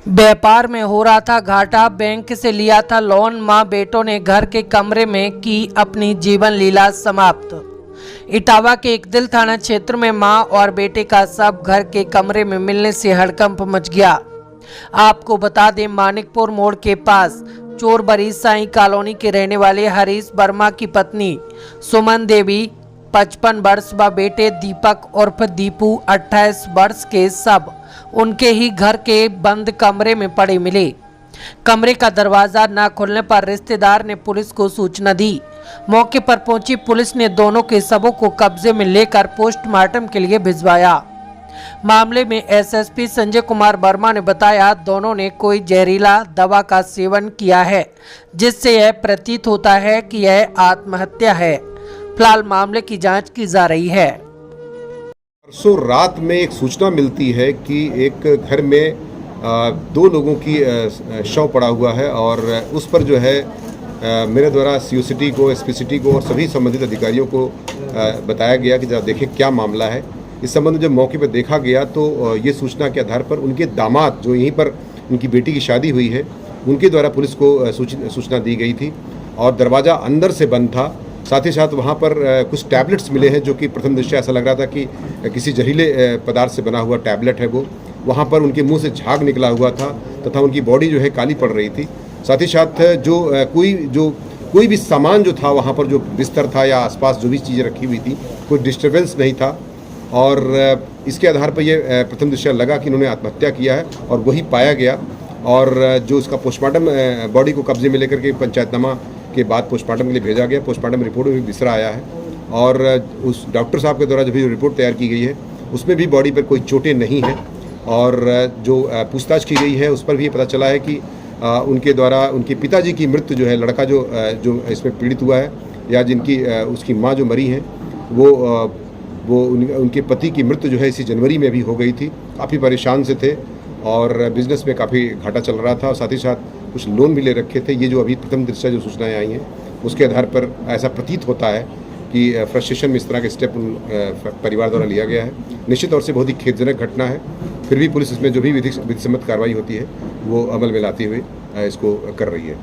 व्यापार में हो रहा था घाटा, बैंक से लिया था लोन, मां बेटों ने घर के कमरे में की अपनी जीवन लीला समाप्त। इटावा के एकदिल थाना क्षेत्र में मां और बेटे का शव घर के कमरे में मिलने से हड़कंप मच गया। आपको बता दें, मानिकपुर मोड़ के पास चोरबरी साई कॉलोनी के रहने वाले हरीश वर्मा की पत्नी सुमन देवी 55 वर्ष व बेटे दीपक उर्फ दीपू 28 वर्ष के शव उनके ही घर के बंद कमरे में पड़े मिले। कमरे का दरवाजा न खुलने पर रिश्तेदार ने पुलिस को सूचना दी। मौके पर पहुंची पुलिस ने दोनों के शवों को कब्जे में लेकर पोस्टमार्टम के लिए भिजवाया। मामले में एसएसपी संजय कुमार वर्मा ने बताया, दोनों ने कोई जहरीला दवा का सेवन किया है, जिससे यह प्रतीत होता है कि यह आत्महत्या है। फिलहाल मामले की जांच की जा रही है। परसों रात में एक सूचना मिलती है कि एक घर में दो लोगों की शव पड़ा हुआ है और उस पर जो है मेरे द्वारा सीओसिटी को, एसपीसीटी को और सभी संबंधित अधिकारियों को बताया गया कि जरा देखें क्या मामला है। इस संबंध में जब मौके पर देखा गया तो ये सूचना के आधार पर उनके दामाद, जो यहीं पर उनकी बेटी की शादी हुई है, उनके द्वारा पुलिस को सूचना दी गई थी और दरवाज़ा अंदर से बंद था। साथ ही साथ वहाँ पर कुछ टैबलेट्स मिले हैं जो कि प्रथम दृष्टया ऐसा लग रहा था कि किसी जहरीले पदार्थ से बना हुआ टैबलेट है वो। वहाँ पर उनके मुंह से झाग निकला हुआ था तथा उनकी बॉडी जो है काली पड़ रही थी। साथ ही साथ कोई भी सामान जो था वहाँ पर, जो बिस्तर था या आसपास जो भी चीज़ें रखी हुई थी, कोई डिस्टर्बेंस नहीं था और इसके आधार पर यह प्रथम दृष्टया लगा कि इन्होंने आत्महत्या किया है और वही पाया गया। और जो उसका पोस्टमार्टम बॉडी को कब्जे में लेकर के पंचायतनामा के बाद पोस्टमार्टम के लिए भेजा गया। पोस्टमार्टम रिपोर्ट में भी बिसरा आया है और उस डॉक्टर साहब के द्वारा जो भी रिपोर्ट तैयार की गई है उसमें भी बॉडी पर कोई चोटें नहीं हैं और जो पूछताछ की गई है उस पर भी ये पता चला है कि उनके द्वारा उनके पिताजी की मृत्यु जो है, लड़का जो इसमें पीड़ित हुआ है या जिनकी उसकी माँ जो मरी हैं वो उनके पति की मृत्यु जो है इसी जनवरी में भी हो गई थी। काफ़ी परेशान से थे और बिजनेस में काफ़ी घाटा चल रहा था और साथ ही साथ कुछ लोन भी ले रखे थे। ये जो अभी प्रथम दृष्टया जो सूचनाएं आई हैं उसके आधार पर ऐसा प्रतीत होता है कि फ्रस्ट्रेशन में इस तरह के स्टेप परिवार द्वारा लिया गया है। निश्चित तौर से बहुत ही खेदजनक घटना है, फिर भी पुलिस इसमें जो भी विधिसम्मत कार्रवाई होती है वो अमल में लाते हुए इसको कर रही है।